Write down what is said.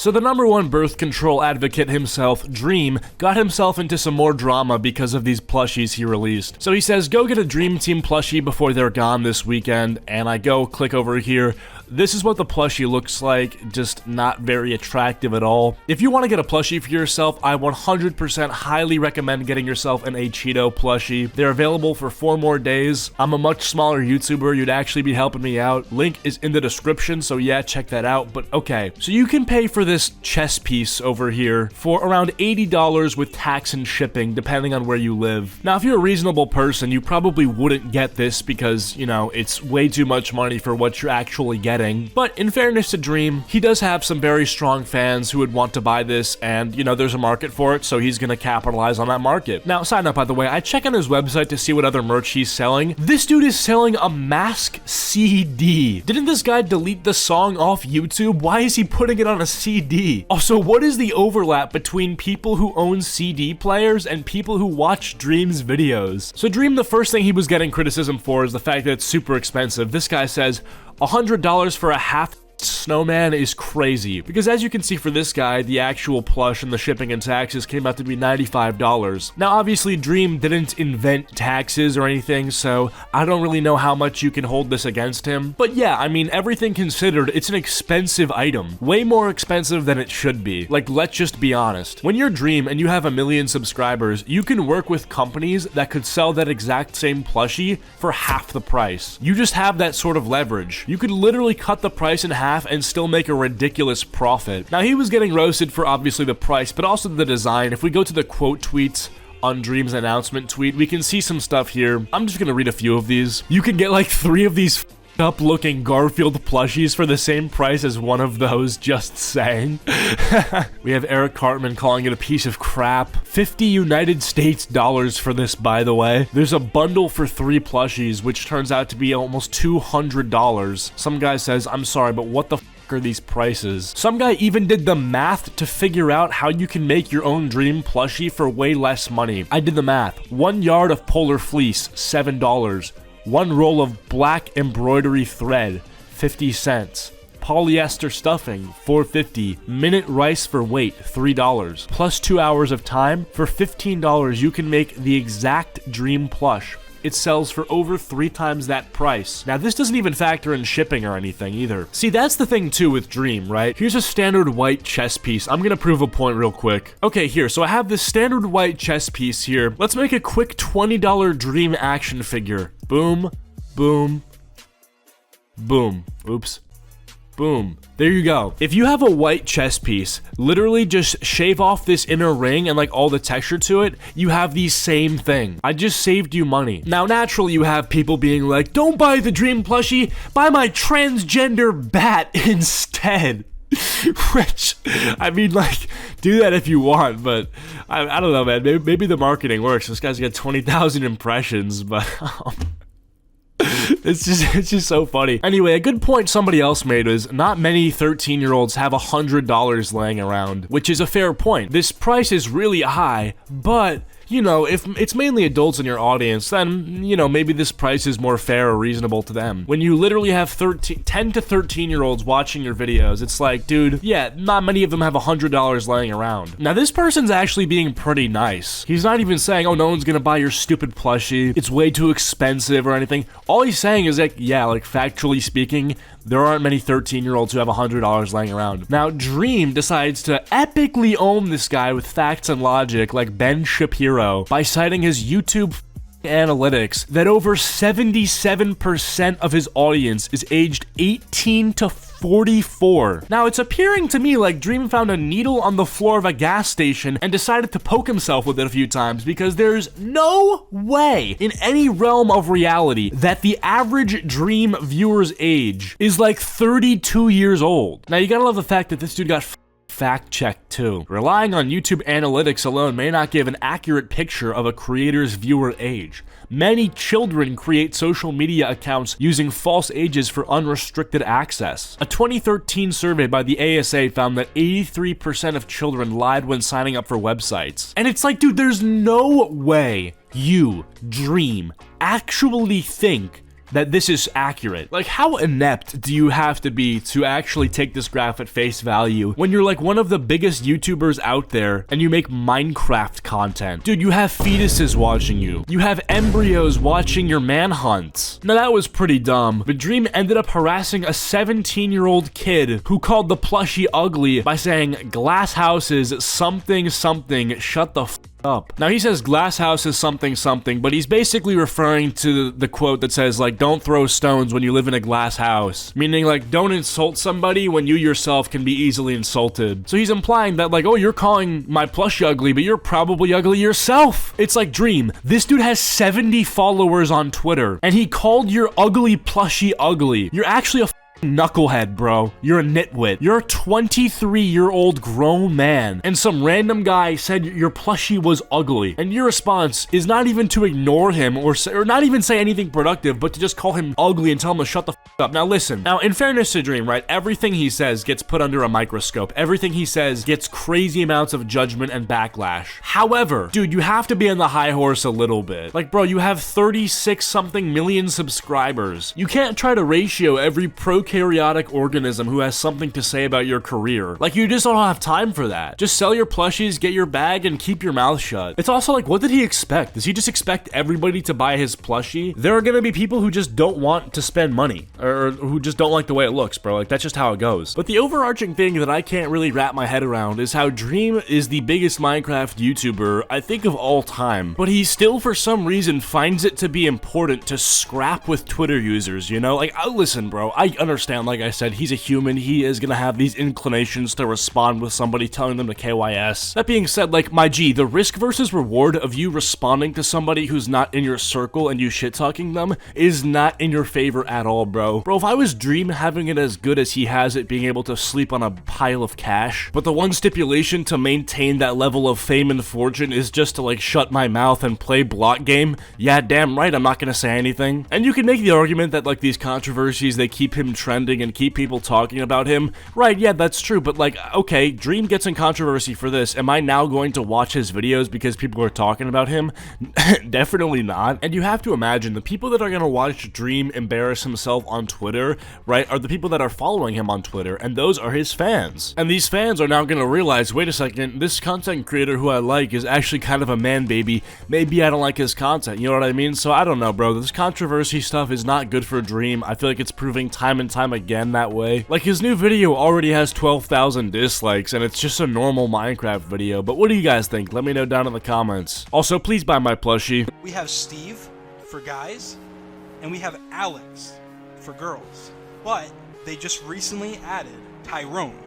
So the #1 birth control advocate himself, Dream, got himself into some more drama because of these plushies he released. So he says, go get a Dream Team plushie before they're gone this weekend, and I go click over here. This is what the plushie looks like, just not very attractive at all. If you want to get a plushie for yourself, I 100% highly recommend getting yourself an Acheeto plushie. They're available for 4 more days. I'm a much smaller YouTuber, you'd actually be helping me out. Link is in the description, so yeah, check that out. But okay, so you can pay for this chess piece over here for around $80 with tax and shipping, depending on where you live. Now, if you're a reasonable person, you probably wouldn't get this because, you know, it's way too much money for what you're actually getting. But in fairness to Dream, he does have some very strong fans who would want to buy this, and, you know, there's a market for it, so he's gonna capitalize on that market. Now, side note, by the way, I check on his website to see what other merch he's selling. This dude is selling a mask CD. Didn't this guy delete the song off YouTube? Why is he putting it on a CD? Also, what is the overlap between people who own CD players and people who watch Dream's videos? So Dream, the first thing he was getting criticism for is the fact that it's super expensive. This guy says, $100 for a half snowman is crazy, because as you can see for this guy, the actual plush and the shipping and taxes came out to be $95. Now obviously Dream didn't invent taxes or anything, so I don't really know how much you can hold this against him, but yeah, I mean, everything considered, it's an expensive item, way more expensive than it should be. Like, let's just be honest, when you're Dream and you have 1 million subscribers, you can work with companies that could sell that exact same plushie for half the price. You just have that sort of leverage. You could literally cut the price in half and still make a ridiculous profit. Now, he was getting roasted for obviously the price, but also the design. If we go to the quote tweets on Dream's announcement tweet, we can see some stuff here. I'm just gonna read a few of these. You can get like 3 of these up looking Garfield plushies for the same price as one of those, just saying. We have Eric Cartman calling it a piece of crap. 50 United States dollars for this, by the way. There's a bundle for 3 plushies, which turns out to be almost $200. Some guy says, I'm sorry, but what the f are these prices? Some guy even did the math to figure out how you can make your own Dream plushie for way less money. I did the math. 1 yard of polar fleece, $7. 1 roll of black embroidery thread, 50 cents. Polyester stuffing, $4.50. Minute rice for weight, $3. Plus 2 hours of time, for $15 you can make the exact Dream plush. It sells for over 3 times that price. Now, this doesn't even factor in shipping or anything either. See, that's the thing too with Dream, right? Here's a standard white chess piece. I'm gonna prove a point real quick. Okay, here, so I have this standard white chess piece here. Let's make a quick $20 Dream action figure. Boom, boom, boom. Oops. Boom. There you go. If you have a white chess piece, literally just shave off this inner ring and like all the texture to it, you have the same thing. I just saved you money. Now, naturally, you have people being like, don't buy the Dream plushie, buy my transgender bat instead. Which, I mean, like, do that if you want, but I don't know, man. Maybe the marketing works. This guy's got 20,000 impressions, but it's just so funny. Anyway, a good point somebody else made is not many 13-year-olds have $100 laying around, which is a fair point. This price is really high, but you know, if it's mainly adults in your audience, then, you know, maybe this price is more fair or reasonable to them. When you literally have 10 to 13-year-olds watching your videos, it's like, dude, yeah, not many of them have $100 laying around. Now, this person's actually being pretty nice. He's not even saying, oh, no one's gonna buy your stupid plushie, it's way too expensive or anything. All he's saying is like, yeah, like factually speaking, there aren't many 13-year-olds who have $100 laying around. Now, Dream decides to epically own this guy with facts and logic like Ben Shapiro by citing his YouTube analytics that over 77% of his audience is aged 18 to 44. Now, it's appearing to me like Dream found a needle on the floor of a gas station and decided to poke himself with it a few times, because there's no way in any realm of reality that the average Dream viewer's age is like 32 years old. Now, you gotta love the fact that this dude got fact-checked too. Relying on YouTube analytics alone may not give an accurate picture of a creator's viewer age. Many children create social media accounts using false ages for unrestricted access. A 2013 survey by the ASA found that 83% of children lied when signing up for websites. And it's like, dude, there's no way you, Dream, actually think that this is accurate. Like, how inept do you have to be to actually take this graph at face value when you're like one of the biggest YouTubers out there and you make Minecraft content? Dude, you have fetuses watching you. You have embryos watching your manhunts. Now that was pretty dumb, but Dream ended up harassing a 17-year-old kid who called the plushie ugly by saying glass houses something something, shut the f up. Now he says glass house is something something, but he's basically referring to the quote that says like, don't throw stones when you live in a glass house, meaning like don't insult somebody when you yourself can be easily insulted. So he's implying that like, oh, you're calling my plushie ugly, but you're probably ugly yourself. It's like, Dream, this dude has 70 followers on Twitter and he called your ugly plushie ugly. You're actually a knucklehead, bro. You're a nitwit. You're a 23-year-old grown man, and some random guy said your plushie was ugly, and your response is not even to ignore him or not even say anything productive, but to just call him ugly and tell him to shut the f up. Now listen, now in fairness to Dream, right, everything he says gets put under a microscope. Everything he says gets crazy amounts of judgment and backlash. However, dude, you have to be on the high horse a little bit. Like, bro, you have 36-something million subscribers. You can't try to ratio every prokaryotic organism who has something to say about your career. Like, you just don't have time for that. Just sell your plushies, get your bag, and keep your mouth shut. It's also like, what did he expect? Does he just expect everybody to buy his plushie? There are gonna be people who just don't want to spend money, or who just don't like the way it looks, bro. Like, that's just how it goes. But the overarching thing that I can't really wrap my head around is how Dream is the biggest Minecraft YouTuber, I think, of all time. But he still, for some reason, finds it to be important to scrap with Twitter users, you know? Like, listen, bro, I understand, like I said, he's a human. He is gonna have these inclinations to respond with somebody telling them to KYS. That being said, like, my G, the risk versus reward of you responding to somebody who's not in your circle and you shit-talking them is not in your favor at all, bro. Bro, if I was Dream having it as good as he has it, being able to sleep on a pile of cash, but the one stipulation to maintain that level of fame and fortune is just to, like, shut my mouth and play block game, yeah, damn right, I'm not gonna say anything. And you can make the argument that, like, these controversies, they keep him trending and keep people talking about him. Right, yeah, that's true, but like, okay, Dream gets in controversy for this. Am I now going to watch his videos because people are talking about him? Definitely not. And you have to imagine the people that are gonna watch Dream embarrass himself on Twitter, right, are the people that are following him on Twitter, and those are his fans. And these fans are now gonna realize, wait a second, this content creator who I like is actually kind of a man baby. Maybe I don't like his content, you know what I mean? So I don't know, bro. This controversy stuff is not good for Dream. I feel like it's proving time and time again that way. Like, his new video already has 12,000 dislikes, and it's just a normal Minecraft video. But what do you guys think? Let me know down in the comments. Also, please buy my plushie. We have Steve for guys, and we have Alex for girls. But they just recently added Tyrone.